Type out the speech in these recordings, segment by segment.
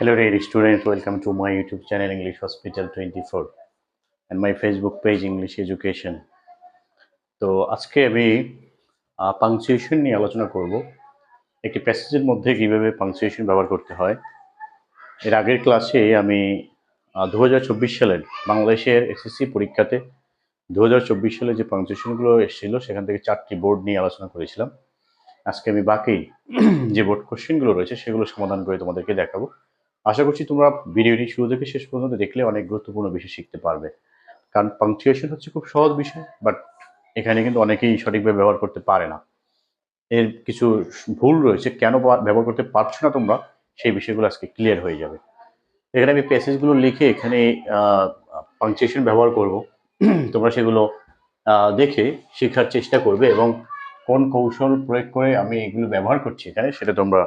Hello dear students, welcome to my YouTube channel English Hospital 24 and my Facebook page English Education. তো আজকে আমি punctuation নিয়ে আলোচনা করব। একটি প্যাসেজের মধ্যে কিভাবে পাংচুয়েশন ব্যবহার করতে হয়। এর আগের ক্লাসে আমি 2024 সালের বাংলাদেশের এসএসসি পরীক্ষাতে 2024 সালে যে পাংচুয়েশনগুলো এসেছিল সেখান থেকে 4টি বোর্ড নিয়ে আলোচনা করেছিলাম। আজকে আমি বাকি যে বোর্ড কোশ্চেনগুলো রয়েছে সেগুলো সমাধান করে তোমাদেরকে দেখাবো। আশা করছি তোমরা ভিডিওটি শুরু থেকে শেষ পর্যন্ত দেখলে অনেক গুরুত্বপূর্ণ বিষয় শিখতে পারবে। কারণ পাংচুয়েশন হচ্ছে খুব সহজ বিষয়, বাট এখানে কিন্তু অনেকেই সঠিকভাবে ব্যবহার করতে পারে না। এর কিছু ভুল রয়েছে, কেন ব্যবহার করতে পারছো না তোমরা, সেই বিষয়গুলো আজকে ক্লিয়ার হয়ে যাবে। এখানে আমি প্যাসেজগুলো লিখে এখানে পাংচুয়েশন ব্যবহার করব। তোমরা সেগুলো দেখে শেখার চেষ্টা করবে এবং কোন কৌশল প্রয়োগ করে আমি এগুলো ব্যবহার করছি এখানে সেটা তোমরা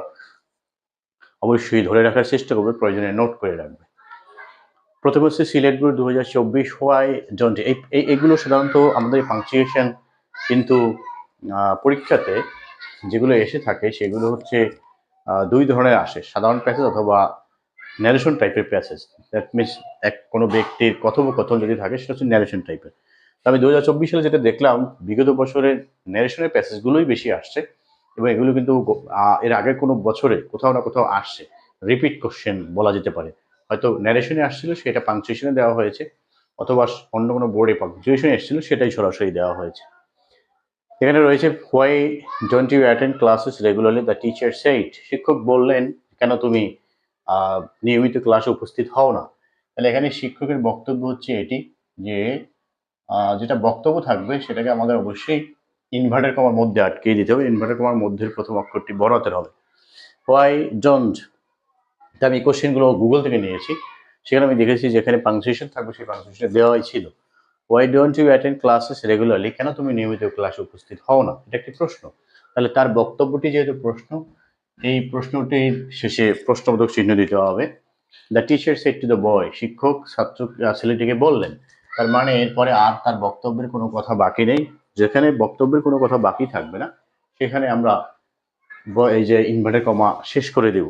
অবশ্যই ধরে রাখার চেষ্টা করবে, প্রয়োজনে নোট করে রাখবে। প্রথমে হচ্ছে সিলেট বোর্ড 2024 হোয়াই ডোন্ট, এইগুলো সাধারণত আমাদের পাংচুয়েশন কিন্তু পরীক্ষাতে যেগুলো এসে থাকে সেগুলো হচ্ছে দুই ধরনের আসে, সাধারণ প্যাসেজ অথবা ন্যারেশন টাইপের প্যাসেজ। দ্যাট মিনস কোনো ব্যক্তির কথোপকথন যদি থাকে সেটা হচ্ছে ন্যারেশন টাইপের। আমি 2024 সালে যেটা দেখলাম, বিগত বছরের ন্যারেশনের প্যাসেজগুলোই বেশি আসছে এবং এগুলো কিন্তু এর আগের কোনো বছরে কোথাও না কোথাও আসছে। রিপিট কোশ্চেন বলা যেতে পারে, হয়তো ন্যারেশনে আসছিল সেটা পাংচুয়েশনে দেওয়া হয়েছে, অথবা অন্য কোনো বোর্ডে পাংচুয়েশনে এসেছিল সেটাই সরাসরি দেওয়া হয়েছে। এখানে রয়েছে why don't you attend classes regularly, the teacher said, শিক্ষক বললেন কেন তুমি নিয়মিত ক্লাসে উপস্থিত হও না। তাহলে এখানে শিক্ষকের বক্তব্য হচ্ছে এটি যে যেটা বক্তব্য থাকবে সেটাকে আমাদের অবশ্যই ইনভার্টার কমার মধ্যে আটকে দিতে হবে। ইনভার্টার কমার মধ্যে প্রথম অক্ষরটি বড় হাতের হবে। হোয়াই ডোন্ট, তা আমি কোশ্চেনগুলো গুগল থেকে নিয়েছি, সেখানে আমি দেখেছি যেখানে পাংচুয়েশন থাকবে সেই পাংচুয়েশন দেওয়াই ছিল। Why don't you attend classes regularly, কেন তুমি নিয়মিত ক্লাসে উপস্থিত হও না, এটা একটি প্রশ্ন। তাহলে তার বক্তব্যটি যেহেতু প্রশ্ন, এই প্রশ্নটির শেষে প্রশ্নবোধক চিহ্ন দিতে হবে। The teacher said to the বয়, শিক্ষক ছেলেটিকে বললেন। তার মানে এরপরে আর তার বক্তব্যের কোনো কথা বাকি নেই। যেখানে বক্তব্যের কোনো কথা বাকি থাকবে না সেখানে আমরা এই যে ইনভার্টার কমা শেষ করে দেব।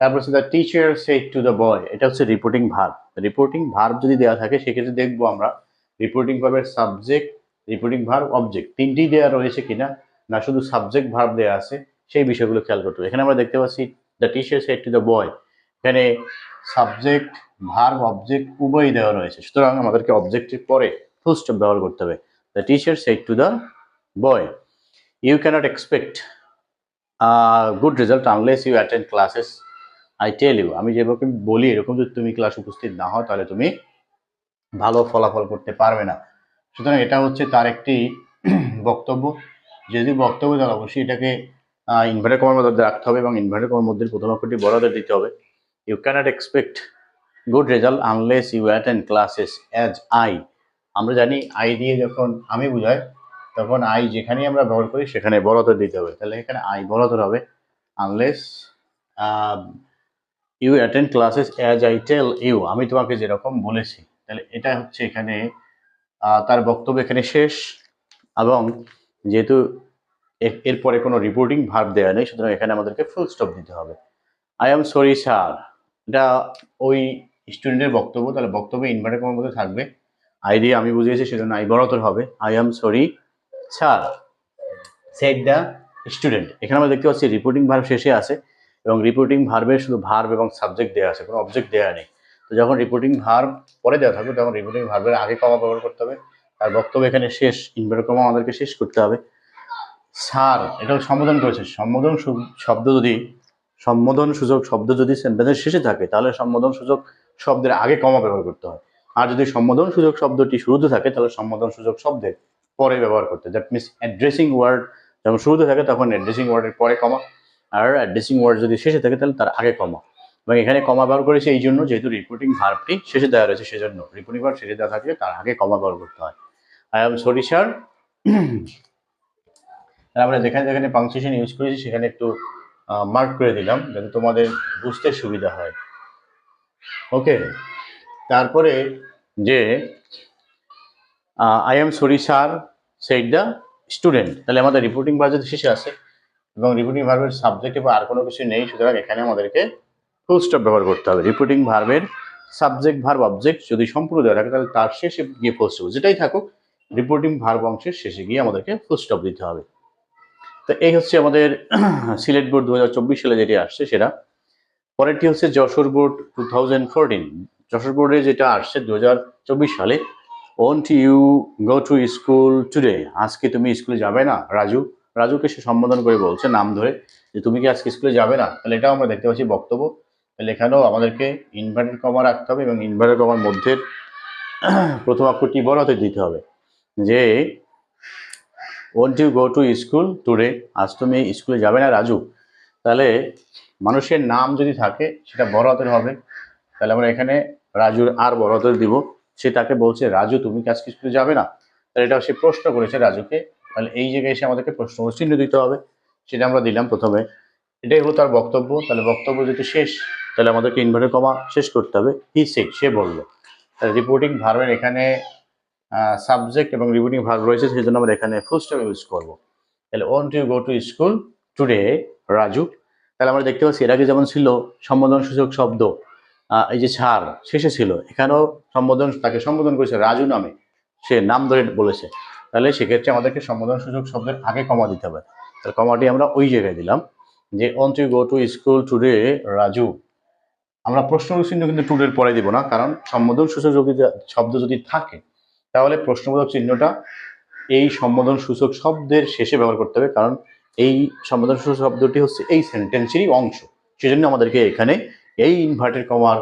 তারপর হচ্ছে the teacher said to the বয়, এটা হচ্ছে রিপোর্টিং ভার্ব। রিপোর্টিং ভার্ব যদি দেওয়া থাকে সেক্ষেত্রে দেখবো আমরা রিপোর্টিং ভার্বের সাবজেক্ট, রিপোর্টিং ভার্ব, অবজেক্ট তিনটি দেওয়া রয়েছে কিনা, না শুধু সাবজেক্ট ভার্ব দেওয়া আছে, সেই বিষয়গুলো খেয়াল করতে হবে। এখানে আমরা দেখতে পাচ্ছি the teacher said to the বয়, এখানে সাবজেক্ট ভার্ব অবজেক্ট উভয়ই দেওয়া রয়েছে, সুতরাং আমাদেরকে অবজেক্টের পরে ফুল স্টপ ব্যবহার করতে হবে। The teacher said to the boy, you can't expect good result unless you attend classes, I tell you, আমি যেরকম বলি এরকম যদি তুমি ক্লাস উপস্থিত না হও তাহলে তুমি ভালো ফলাফল করতে পারবে না। সুতরাং এটা হচ্ছে তার একটি বক্তব্য। যদি বক্তব্য তাহলে অবশ্যই এটাকে ইনভার্টার কমার মধ্যে রাখতে হবে এবং ইনভার্টার কমার মধ্যে প্রথম অক্ষরটি বড়দের দিতে হবে। You can't expect good result unless you attend classes as I, আমরা জানি আই দিয়ে যখন আমি বুঝাই তখন আই যেখানেই আমরা ব্যবহার করি সেখানে বড়দের দিতে হবে। তাহলে এখানে আই বড়দের হবে। Unless you attend classes as I tell you, আমি তোমাকে যেরকম বলেছি। তাহলে এটা হচ্ছে এখানে তার বক্তব্য এখানে শেষ, এবং যেহেতু এরপরে কোনো রিপোর্টিং ভার্ব দেওয়া নেই সুতরাং এখানে আমাদেরকে ফুল স্টপ দিতে হবে। আই এম সরি স্যার, এটা ওই স্টুডেন্টের বক্তব্য, তাহলে বক্তব্য ইনভার্টার কমার মধ্যে থাকবে। আই দিয়ে আমি বুঝিয়েছি সেজন্য আই বড়তর হবে। I am sorry sir said the student, এখানে আমরা দেখতে পাচ্ছি রিপোর্টিং ভার্ব শেষে আছে এবং রিপোর্টিং ভার্বের শুধু ভার্ব এবং সাবজেক্ট দেওয়া আছে, কোনো অবজেক্ট দেওয়া নেই। তো যখন রিপোর্টিং ভার্ব পরে দেওয়া থাকবে তখন রিপোর্টিং ভার্বের আগে কমা ব্যবহার করতে হবে। তার বক্তব্য এখানে শেষ, ইনভার্টার কমা আমাদেরকে শেষ করতে হবে। স্যার, এটা সম্বোধন করেছে, সম্বোধন শব্দ যদি সম্বোধন সূচক শব্দ যদি সেন্টেন্সের শেষে থাকে তাহলে সম্বোধন সূচক শব্দের আগে কমা ব্যবহার করতে হয়, আর যদি সম্বোধন সূচক শব্দটি শুরুতে থাকে তাহলে সম্বোধন সূচক শব্দের পরে ব্যবহার করতে। দ্যাট মিনস অ্যাড্রেসিং ওয়ার্ড যখন শুরুতে থাকে তখন অ্যাড্রেসিং ওয়ার্ডের পরে কমা, আর অ্যাড্রেসিং ওয়ার্ড যদি শেষে থাকে তাহলে তার আগে কমা। এবং এখানে কমা ব্যবহার করেছে এই জন্য যেহেতু রিপোর্টিং ভার্বটি শেষে দেওয়া রয়েছে, সেজন্য রিপোর্টিং ভার্ব শেষে দেওয়া থাকলে তার আগে কমা ব্যবহার করতে হয়। আই এম সরি স্যার, আমরা যেখানে যেখানে পাংচুয়েশন ইউজ করেছি সেখানে একটু মার্ক করে দিলাম যাতে তোমাদের বুঝতে সুবিধা হয়। ওকে, তারপরে যে I am sorry sir said the student, তাহলে আমাদের রিপোর্টিং ভার্ব যদি শেষে আসে এবং রিপোর্টিং ভার্বের সাবজেক্টে বা আর কোনো কিছু নেই সুতরাং এখানে আমাদেরকে ফুল স্টপ ব্যবহার করতে হবে। রিপিটিং ভার্বের সাবজেক্ট ভার্ব অবজেক্ট যদি সম্পূর্ণ দেওয়া থাকে তাহলে তার শেষে গিয়ে ফুল স্টপ, যেটাই থাকুক রিপিটিং ভার্ব অংশের শেষে গিয়ে আমাদেরকে ফুল স্টপ দিতে হবে। তো এই হচ্ছে আমাদের সিলেট বোর্ড 2024 সালে যেটি আসছে সেটা। পরেরটি হচ্ছে যশোর বোর্ড 2014। যশোর বোর্ডে যেটা আসছে 2024 সালে, won't you go to school today, আজকে তুমি স্কুলে যাবে না রাজু। রাজুকে সে সম্বোধন করে বলছে নাম ধরে যে তুমি কি আজকে স্কুলে যাবে না। তাহলে এটাও আমরা দেখতে পাচ্ছি বক্তব্য। তাহলে এখানেও আমাদেরকে ইনভার্টেড কমা রাখতে হবে এবং ইনভার্টেড কমার মধ্যে প্রথম অক্ষরটি বড় হাতে দিতে হবে যে won't you go to school today, আজ তুমি স্কুলে যাবে না রাজু। তাহলে মানুষের নাম যদি থাকে সেটা বড় হাতের হবে। তাহলে আমরা এখানে রাজুর আর বড় হাতের দিব। সে তাকে বলছে রাজু তুমি কি আজকে স্কুলে যাবে না। তাহলে এটা সে প্রশ্ন করেছে রাজুকে। তাহলে এই জায়গায় এসে আমাদেরকে প্রশ্ন চিহ্ন দিতে হবে, সেটা আমরা দিলাম প্রথমে। এটাই হলো তার বক্তব্য। তাহলে বক্তব্য যেহেতু শেষ তাহলে আমাদেরকে ইনভার্টেড কমা শেষ করতে হবে। হি সেড, সে বললো। তাহলে রিপোর্টিং ভার্বের এখানে সাবজেক্ট এবং রিপোর্টিং ভার্ব রয়েছে, সেই জন্য আমরা এখানে ফুল স্টপ ইউজ করবো। তাহলে won't you go to school today Raju. তাহলে আমরা দেখতে পাচ্ছি এর আগে যেমন ছিল সম্বোধনসূচক শব্দ, এই যে ছাড় শেষে ছিল, এখানেও তাকে সম্বোধন করেছে রাজু নামে, সে নাম ধরে বলেছে। তাহলে সেক্ষেত্রে আমাদেরকে সম্বোধনসূচক শব্দের আগে কমা দিতে হবে। তাহলে কমাটি আমরা ওই জায়গায় দিলাম যে won't you go to school today Raju. আমরা প্রশ্নবোধক চিহ্ন কিন্তু টুডের পরে দিব না, কারণ সম্বোধনসূচক শব্দ যদি থাকে তাহলে প্রশ্নবোধক চিহ্নটা এই সম্বোধনসূচক শব্দের শেষে ব্যবহার করতে হবে, কারণ এই সম্বোধনসূচক শব্দটি হচ্ছে এই সেন্টেন্সেরই অংশ। সেজন্য আমাদেরকে এখানে এই ইনভার্টেড কমার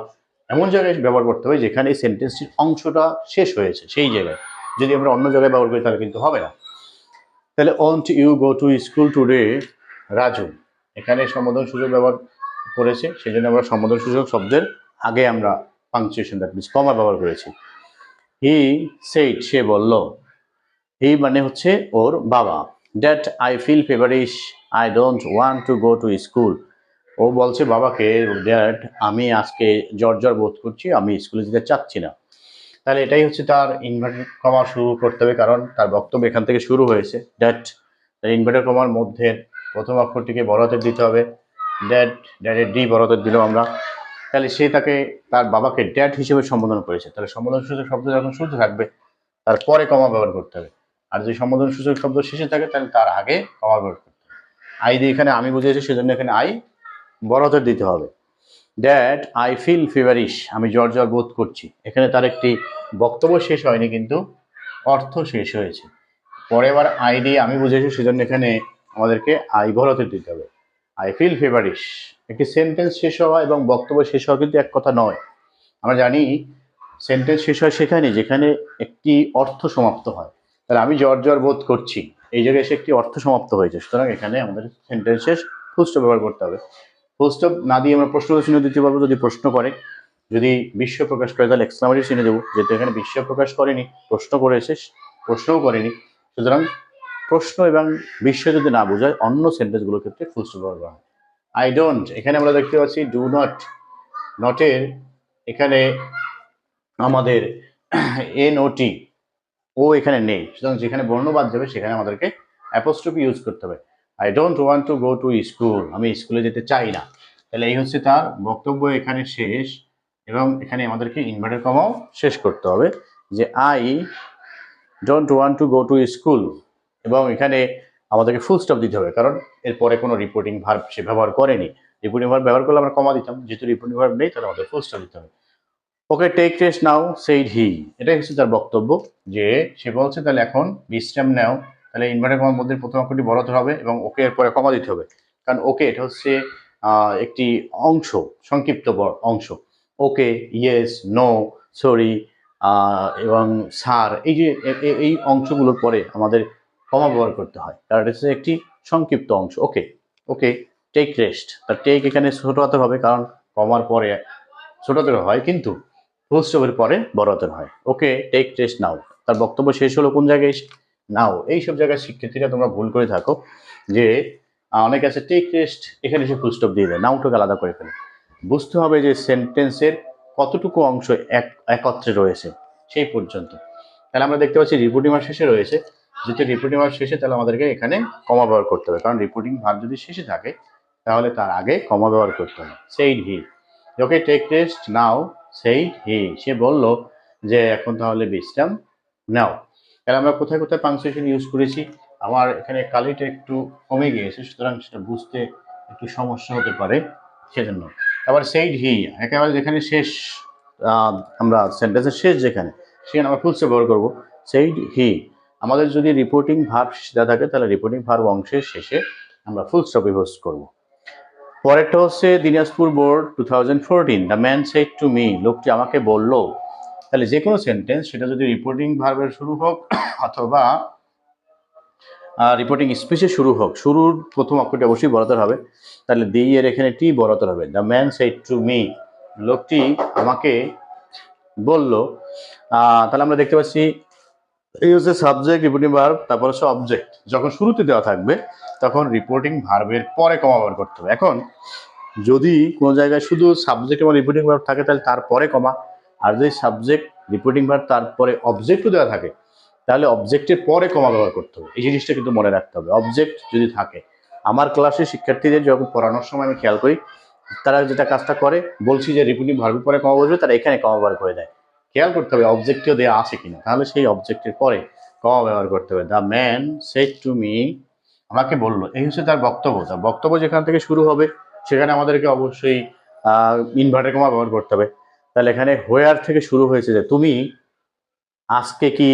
এমন জায়গায় ব্যবহার করতে হবে যেখানে এই সেন্টেন্সটির অংশটা শেষ হয়েছে, সেই জায়গায়। যদি আমরা অন্য জায়গায় ব্যবহার করি তাহলে কিন্তু হবে না। তাহলে won't you go to school today Raju, এখানে সম্বোধনসূচক ব্যবহার করেছে, সেই জন্য আমরা সম্বোধনসূচক শব্দের আগে আমরা পাংচুয়েশন দ্যাট মিনস কমা ব্যবহার করেছি। হি সেইড, সে বলল। হি মানে হচ্ছে ওর বাবা। That I feel feverish, I don't want to go to school. ও বলছে বাবাকে দ্যাট আমি আজকে জ্বর বোধ করছি, আমি স্কুলে যেতে চাচ্ছি না। তাহলে এটাই হচ্ছে তার ইনভার্টেড কমা শুরু করতে হবে, কারণ তার বক্তব্য এখান থেকে শুরু হয়েছে। দ্যাট, ইনভার্টেড কমার মধ্যে প্রথম অক্ষরটিকে বড় হাতের দিতে হবে। ড্যাডের ডি বড় হাতের দিলাম আমরা। তাহলে সে তার বাবাকে ড্যাড হিসেবে সম্বোধন করেছে। তাহলে সম্বোধনসূচক শব্দ যখন শুরুতে থাকবে তারপরে কমা ব্যবহার করতে হবে, আর যদি সম্বোধনসূচক শব্দ শেষে থাকে তাহলে তার আগে কমা ব্যবহার করতে হবে। আই দিয়ে এখানে আমি বুঝিয়েছি, সেজন্য এখানে আই বড় হাতের দিতে হবে। দ্যাট আই ফিল ফেভারিশ, আমি জ্বর বোধ করছি। এখানে তার একটি বক্তব্য শেষ হয়নি, কিন্তু অর্থ শেষ হয়েছে। পরে আবার আই দিয়ে আমি বুঝেছি, সেজন্য এখানে আমাদেরকে আই বড় হাতের দিতে হবে। আই ফিল ফেভারিশ, একটি সেন্টেন্স শেষ হওয়া এবং বক্তব্য শেষ হওয়া কিন্তু এক কথা নয়। আমরা জানি সেন্টেন্স শেষ হয় সেখানে যেখানে একটি অর্থ সমাপ্ত হয়। তাহলে আমি জ্বর বোধ করছি, এই জায়গায় এসে একটি অর্থ সমাপ্ত হয়েছে, সুতরাং এখানে আমাদের সেন্টেন্স শেষ ফুল স্টপ ব্যবহার করতে হবে। ফুল স্টপ না দিয়ে আমরা প্রশ্ন চিহ্ন দিতে পারবো যদি প্রশ্ন করে, যদি বিশ্ব প্রকাশ করে তাহলে এক্সক্লামেটরি চিহ্ন দেবো, যেহেতু এখানে বিশ্ব প্রকাশ করেনি, প্রশ্ন করেছে, প্রশ্নও করেনি, সুতরাং প্রশ্ন এবং বিশ্ব যদি না বোঝায় অন্য সেন্টেন্সগুলোর ক্ষেত্রে ফুল স্টপ ব্যবহার করা হয়। আই ডোন্ট, এখানে আমরা দেখতে পাচ্ছি ডু নট, নটের এখানে আমাদের এনওটি ও এখানে নেই, সুতরাং যেখানে বর্ণ বাদ যাবে সেখানে আমাদেরকে অ্যাপোস্ট্রফি ইউজ করতে হবে। I don't want to go to school, আমি স্কুলে যেতে চাই না। তাহলে এই হচ্ছে তার বক্তব্য এখানে শেষ, এবং এখানে আমাদেরকে ইনভার্টেড কমাও শেষ করতে হবে যে I don't want to go to school, এবং এখানে আমাদেরকে ফুল স্টপ দিতে হবে, কারণ এরপরে কোনো রিপোর্টিং ভার্ব সে ব্যবহার করেনি। রিপোর্টিং ভার্ব ব্যবহার করলে আমরা কমা দিতাম, যেহেতু রিপোর্টিং ভার্ব নেই তাহলে আমাদের ফুল স্টপ দিতে হবে। ওকে টেক রেস্ট নাও সেইড হি, এটাই হচ্ছে তার বক্তব্য যে সে বলছে তাহলে এখন বিশ্রাম নাও। তাহলে ইনভার্টেড কমার মধ্যে প্রথম অক্ষরটি বড় হতে হবে এবং ওকে এরপরে কমা দিতে হবে, কারণ ওকে এটা হচ্ছে একটি অংশ, সংক্ষিপ্ত অংশ। ওকে, ইয়েস, নো, সরি এবং স্যার, এই যে এই অংশগুলোর পরে আমাদের কমা ব্যবহার করতে হয়, কারণ এটা হচ্ছে একটি সংক্ষিপ্ত অংশ। ওকে, ওকে টেক রেস্ট, তার টেক এখানে ছোট হাতের হবে, কারণ কমার পরে ছোট হাতের হয়, কিন্তু ফুল স্টপের পরে বড় হাতের হয়। ওকে টেক রেস্ট নাও, তার বক্তব্য শেষ হলো কোন জায়গায়, নাও। এইসব জায়গায় শিক্ষার্থীরা তোমরা ভুল করে থাকো যে অনেকে আছে টেক রেস্ট এখানে এসে ফুল স্টপ দিয়ে দেয়, নাউটাকে আলাদা করে ফেলে। বুঝতে হবে যে সেন্টেন্সের কতটুকু অংশ একত্রে রয়েছে সেই পর্যন্ত। তাহলে আমরা দেখতে পাচ্ছি রিপোর্টিং ভার্ব শেষে রয়েছে, যেহেতু রিপোর্টিং ভার্ব শেষে তাহলে আমাদেরকে এখানে কমা ব্যবহার করতে হবে, কারণ রিপোর্টিং ভার্ব যদি শেষে থাকে তাহলে তার আগে কমা ব্যবহার করতে হবে। সেইড হি, ওকে টেক রেস্ট নাও সেইড হি, সে বলল যে এখন তাহলে বিশ্রাম নাও। তাহলে আমরা কোথায় কোথায় পাংচুয়েশন ইউজ করেছি, আমার এখানে কালিটা একটু কমে গিয়েছে, সুতরাং সেটা বুঝতে একটু সমস্যা হতে পারে, সেজন্য। আবার সেইড হি একেবারে যেখানে শেষ, আমরা সেন্টেন্সের শেষ যেখানে, সেখানে আমরা ফুল স্টপ ব্যবহার করবো সেইড হি। আমাদের যদি রিপোর্টিং ভার্ব দেওয়া থাকে তাহলে রিপোর্টিং ভার্ব অংশের শেষে আমরা ফুল স্টপ ইউজ করবো। পরেরটা হচ্ছে Dinajpur board 2014, the man said to me, লোকটি আমাকে বলল। তাহলে যে কোনো সেন্টেন্স সেটা যদি রিপোর্টিং ভার্বের শুরু হোক অথবা রিপোর্টিং স্পিচে শুরু হোক, শুরুর প্রথম অক্ষরটি অবশ্যই বড়তর হবে, তাহলে দি এর এখানে টি বড়তর হবে। The man said to me, লোকটি আমাকে বলল। তাহলে আমরা দেখতে পাচ্ছি এই হচ্ছে সাবজেক্ট, রিপোর্টিং ভার্ব, তারপর হচ্ছে অবজেক্ট। যখন শুরুতে দেওয়া থাকবে তখন রিপোর্টিং ভার্বের পরে কমা ব্যবহার করতে হবে। এখন যদি কোনো জায়গায় শুধু সাবজেক্ট এবং রিপোর্টিং ভার্ব থাকে তাহলে তারপরে কমা, আর যদি সাবজেক্ট রিপোর্টিং ভার্ব তারপরে অবজেক্টও দেওয়া থাকে তাহলে অবজেক্টের পরে কমা ব্যবহার করতে হবে। এই জিনিসটা কিন্তু মনে রাখতে হবে, অবজেক্ট যদি থাকে। আমার ক্লাসে শিক্ষার্থীদের যখন পড়ানোর সময় আমি খেয়াল করি, তারা যেটা কাজটা করে, বলছি যে রিপোর্টিং ভার্বের পরে কমা বসবে, তারা এখানে কমা ব্যবহার করে দেয়। খেয়াল করতে হবে অবজেক্টও দেওয়া আছে কিনা, তাহলে সেই অবজেক্টের পরে কমা ব্যবহার করতে হবে। The man said to me, আমাকে বললো, এই হচ্ছে তার বক্তব্য। তার বক্তব্য যেখান থেকে শুরু হবে সেখানে আমাদেরকে অবশ্যই ইনভার্টেড কমা ব্যবহার করতে হবে। তাহলে এখানে হোয়ার থেকে শুরু হয়েছে যে তুমি আজকে কি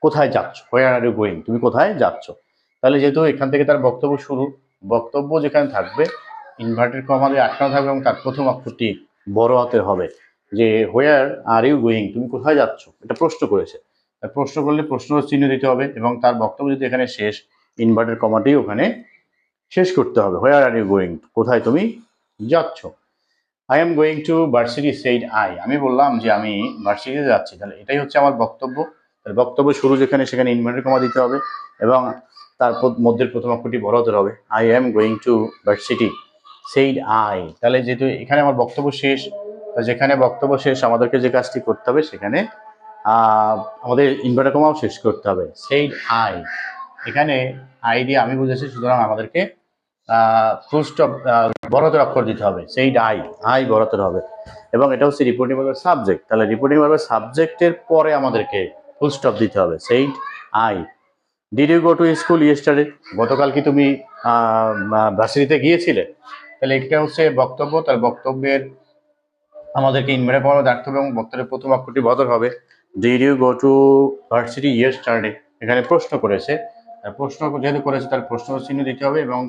কোথায় যাচ্ছ, হোয়ার আর ইউ গোয়িং, তুমি কোথায় যাচ্ছ। তাহলে যেহেতু এখান থেকে তার বক্তব্য শুরু, বক্তব্য যেখানে থাকবে ইনভার্টেড কমা দিয়ে আটকানো থাকবে এবং তার প্রথম অক্ষরটি বড় হাতের হবে। যে হোয়ার আর ইউ গোয়িং, তুমি কোথায় যাচ্ছ, এটা প্রশ্ন করেছে, প্রশ্ন করলে প্রশ্ন চিহ্ন দিতে হবে এবং তার বক্তব্য যদি এখানে শেষ, ইনভার্টেড কমাটি ওখানে শেষ করতে হবে। হোয়ার আর ইউ গোয়িং, কোথায় তুমি যাচ্ছ। I am going to varsity said I, আমি বললাম যে আমি ভার্সিটিতে যাচ্ছি। তাহলে এটাই হচ্ছে আমার বক্তব্য। তাহলে বক্তব্য শুরু যেখানে সেখানে ইনভার্টেড কমা দিতে হবে এবং তার মধ্যের প্রথম অক্ষরটি বড় হতে হবে। I am going to varsity said I, তাহলে যেহেতু এখানে আমার বক্তব্য শেষ, যেখানে বক্তব্য শেষ আমাদেরকে যে কাজটি করতে হবে সেখানে আমাদের ইনভার্টেড কমাও শেষ করতে হবে। সেইড আই, এখানে আই দিয়ে আমি বুঝেছি, সুতরাং আমাদেরকে ফুল স্টপ বড়তের অক্ষর দিতে হবে। সেইড আই বড়তের হবে এবং এটা হচ্ছে রিপোর্টিং ভার্বের সাবজেক্ট। তাহলে রিপোর্টিং ভার্বের সাবজেক্টের পরে আমাদেরকে ফুল স্টপ দিতে হবে। Said I. Did you go to school yesterday, গতকাল কি তুমি ভার্সিটিতে গিয়েছিলে। তাহলে এটা হচ্ছে বক্তব্য, তার বক্তব্যের আমাদেরকে ইনভার্টেড কমা রাখতে হবে এবং বক্তব্যের প্রথম অক্ষরটি বদল হবে। Did you go to varsity yesterday, এখানে প্রশ্ন করেছে, প্রশ্ন যেহেতু করেছে তার প্রশ্ন চিহ্ন দিতে হবে এবং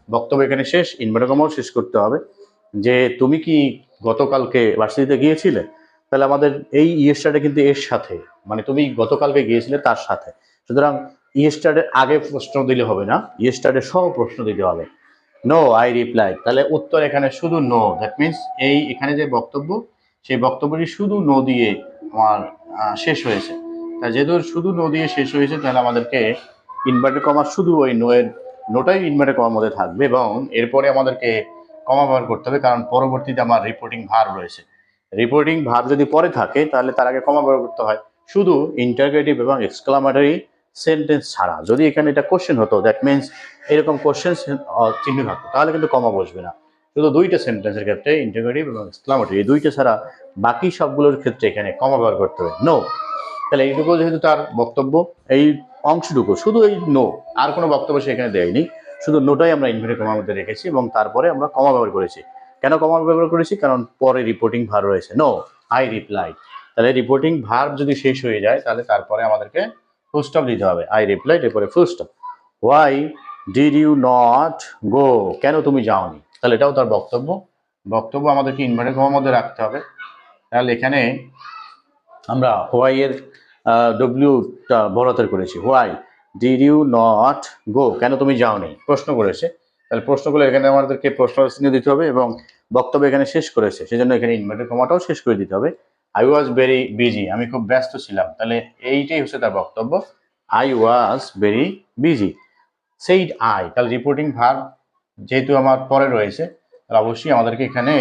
বক্তব্য এখানে শেষ, ইনভার্টেড কমাও শেষ করতে হবে। যে তুমি কি গতকালকে ভার্সিটিতে গিয়েছিলে, তাহলে আমাদের এই ইয়েস্টারডে কিন্তু এর সাথে, মানে তুমি গতকালকে গিয়েছিলে তার সাথে, সুতরাং ইয়েস্টারডের আগে প্রশ্ন দিলে হবে না, ইয়েস্টারডে সহ প্রশ্ন দিতে হবে। নো আই রিপ্লাই, তাহলে উত্তর এখানে শুধু নো, দ্যাট মিনস এই এখানে যে বক্তব্য সেই বক্তব্যটি শুধু নো দিয়ে আমার শেষ হয়েছে। তা যেহেতু শুধু নো দিয়ে শেষ হয়েছে তাহলে আমাদেরকে ইনভার্টেড কমা শুধু ওই নো এর নোটাই ইনভার্টেড কমার মধ্যে থাকবে এবং এরপরে আমাদেরকে কমা ব্যবহার করতে হবে, কারণ পরবর্তীতে আমার রিপোর্টিং ভার্ব রয়েছে। রিপোর্টিং ভার্ব যদি পরে থাকে তাহলে তার আগে কমা ব্যবহার করতে হয়, শুধু ইন্টারগ্রেটিভ এবং এক্সক্লামেটরি সেন্টেন্স ছাড়া। যদি এখানে এটা কোশ্চেন হতো, দ্যাট মিনস এরকম কোশ্চেন চিহ্ন থাকতো, তাহলে কিন্তু কমা বসবে না। শুধু দুইটা সেন্টেন্সের ক্ষেত্রে ইন্টারগ্রেটিভ এবং এক্সক্লামেটরি, এই দুইটা ছাড়া বাকি সবগুলোর ক্ষেত্রে এখানে কমা ব্যবহার করতে হবে। নো, তাহলে এইটুকু যেহেতু তার বক্তব্য, এই অংশটুকু শুধু এই নো, আর কোনো বক্তব্য সে এখানে দেয়নি, শুধু নোটাই আমরা ইনভার্টেড কমার মধ্যে রেখেছি এবং তারপরে আমরা কমা ব্যবহার করেছি। কেন কমা ব্যবহার করেছি, কারণ পরে রিপোর্টিং ভার্ব রয়েছে নো আই রিপ্লাই। তাহলে রিপোর্টিং ভার্ব যদি শেষ হয়ে যায় তাহলে তারপরে আমাদেরকে ফুল স্টপ দিতে হবে, আই রিপ্লাইড এরপরে full stop. Why did you not go, কেন তুমি যাওনি, তাহলে এটাও তার বক্তব্য। বক্তব্য আমাদেরকে ইনভার্টেড কমার মধ্যে রাখতে হবে। তাহলে এখানে আমরা হোয়াই এর ডব্লিউটা বড়হাতের করেছি। Why did you not go, কেন তুমি যাওনি, প্রশ্ন করেছে, তাহলে প্রশ্ন করলে এখানে আমাদেরকে প্রশ্ন চিহ্ন দিতে হবে এবং বক্তব্য এখানে শেষ করেছে, সেজন্য এখানে ইনভার্টেড কমাটাও শেষ করে দিতে হবে। আই ওয়াজ ভেরি বিজি, আমি খুব ব্যস্ত ছিলাম, তাহলে এইটাই হচ্ছে তার বক্তব্য, I was very busy. Said I, তাহলে রিপোর্টিং ভার্ব যেহেতু আমার পরে রয়েছে তাহলে অবশ্যই আমাদেরকে এখানে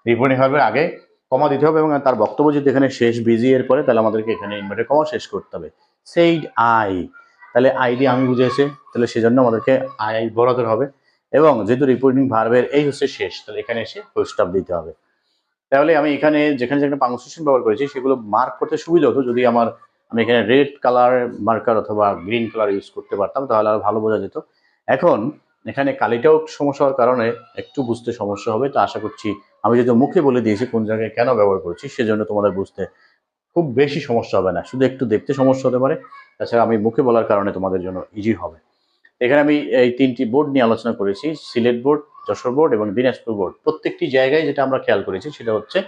রিপোর্টিং ভার্বের আগে কমা দিতে হবে এবং তার বক্তব্য যদি এখানে শেষ বিজি এর পরে, তাহলে আমাদেরকে এখানে ইনভার্টেড কমা শেষ করতে হবে। সেইড আই, তাহলে আই দিয়ে আমি বুঝেছে, তাহলে সেজন্য আমাদেরকে আই বড় হাতের হবে এবং যেহেতু রিপোর্টিং ভার্বের এই হচ্ছে শেষ, তাহলে এখানে এসে ফুল স্টপ দিতে হবে। তাহলে আমি এখানে যেখানে যেখানে পাংচুয়েশন ব্যবহার করেছি সেগুলো মার্ক করতে সুবিধা হতো যদি আমি এখানে রেড কালার মার্কার অথবা গ্রিন কালার ইউজ করতে পারতাম, তাহলে আর ভালো বোঝা যেত। এখন এখানে কালিটাও সমস্যা হওয়ার কারণে একটু বুঝতে সমস্যা হবে, তো আশা করছি আমি যেহেতু মুখে বলে দিয়েছি কোন জায়গায় কেন ব্যবহার করছি, সেজন্য তোমাদের বুঝতে খুব বেশি সমস্যা হবে না, শুধু একটু দেখতে সমস্যা হতে পারে। তাছাড়া আমি মুখে বলার কারণে তোমাদের জন্য ইজি হবে। এখানে আমি এই 3টি বোর্ড নিয়ে আলোচনা করেছি, সিলেট বোর্ড, যশোর বোর্ড এবং দিনাজপুর বোর্ড। প্রত্যেকটি জায়গায় যেটা আমরা খেয়াল করেছি সেটা হচ্ছে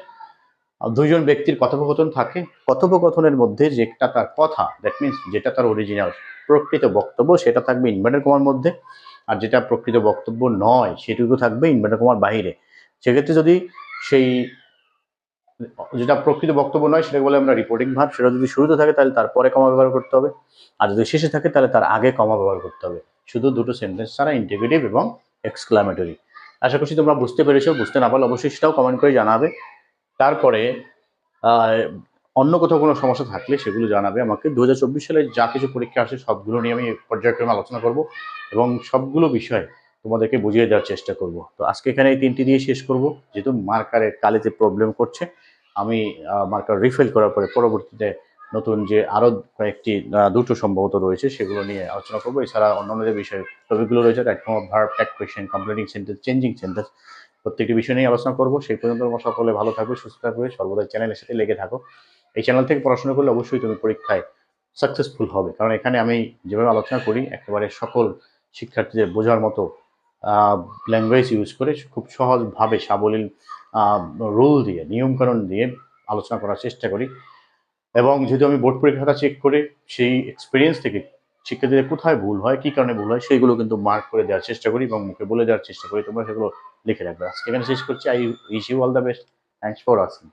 দুইজন ব্যক্তির কথোপকথন থাকে, কথোপকথনের মধ্যে যেটা তার কথা, দ্যাট মিনস যেটা তার অরিজিনাল প্রকৃত বক্তব্য সেটা থাকবে ইনভার্টেড কমার মধ্যে, আর যেটা প্রকৃত বক্তব্য নয় সেটুকু থাকবে ইনভার্টেড কমার বাহিরে। সেক্ষেত্রে যদি সেই যেটা প্রকৃত বক্তব্য নয় সেটাকে বলে আমরা রিপোর্টিং ভার্ব, সেটা যদি শুরুতে থাকে তাহলে তারপরে কমা ব্যবহার করতে হবে, আর যদি শেষে থাকে তাহলে তার আগে কমা ব্যবহার করতে হবে, শুধু দুটো সেন্টেন্স ছাড়া, ইন্টিগ্রেটিভ এবং এক্সক্লামেটরি। আশা করছি তোমরা বুঝতে পেরেছো। বুঝতে না পারলে অবশ্যই সেটাও কমেন্ট করে জানাবে। তারপরে অন্য কোথাও কোনো সমস্যা থাকলে সেগুলো জানাবে আমাকে। 2024 সালে যা কিছু পরীক্ষা আসে সবগুলো নিয়ে আমি পর্যায়ক্রমে আলোচনা করব এবং সবগুলো বিষয় তোমাদেরকে বুঝিয়ে দেওয়ার চেষ্টা করব। তো আজকে এখানে এই 3টি দিয়ে শেষ করব, যেহেতু মার্কারের কালিতে প্রবলেম করছে। আমি মার্কার রিফিল করার পরে পরবর্তীতে নতুন যে আরও কয়েকটি দুটো সম্ভবত রয়েছে সেগুলো নিয়ে আলোচনা করবো। এছাড়া অন্যান্য যে বিষয় টপিকগুলো রয়েছে, right form of verb, tag question, completing sentence, changing sentence, প্রত্যেকটি বিষয় নিয়ে আলোচনা করবো। সেই পর্যন্ত তোমরা সকলে ভালো থাকবে, সুস্থ থাকবে, সর্বদা চ্যানেলের সাথে লেগে থাকো। এই চ্যানেল থেকে পড়াশোনা করলে অবশ্যই তুমি পরীক্ষায় সাকসেসফুল হবে, কারণ এখানে আমি যেভাবে আলোচনা করি একেবারে সকল শিক্ষার্থীদের বোঝার মতো ল্যাঙ্গুয়েজ ইউজ করে খুব সহজভাবে সাবলীল রুল দিয়ে, নিয়মকানুন দিয়ে আলোচনা করার চেষ্টা করি। এবং যেহেতু আমি বোর্ড পরীক্ষাটা চেক করে সেই এক্সপিরিয়েন্স থেকে শিক্ষার্থীদের কোথায় ভুল হয়, কী কারণে ভুল হয়, সেইগুলো কিন্তু মার্ক করে দেওয়ার চেষ্টা করি এবং মুখে বলে দেওয়ার চেষ্টা করি। তোমরা সেগুলো লিখে রাখবে। আজকে এখানে শেষ করছি। I wish you all the best. Thanks for watching.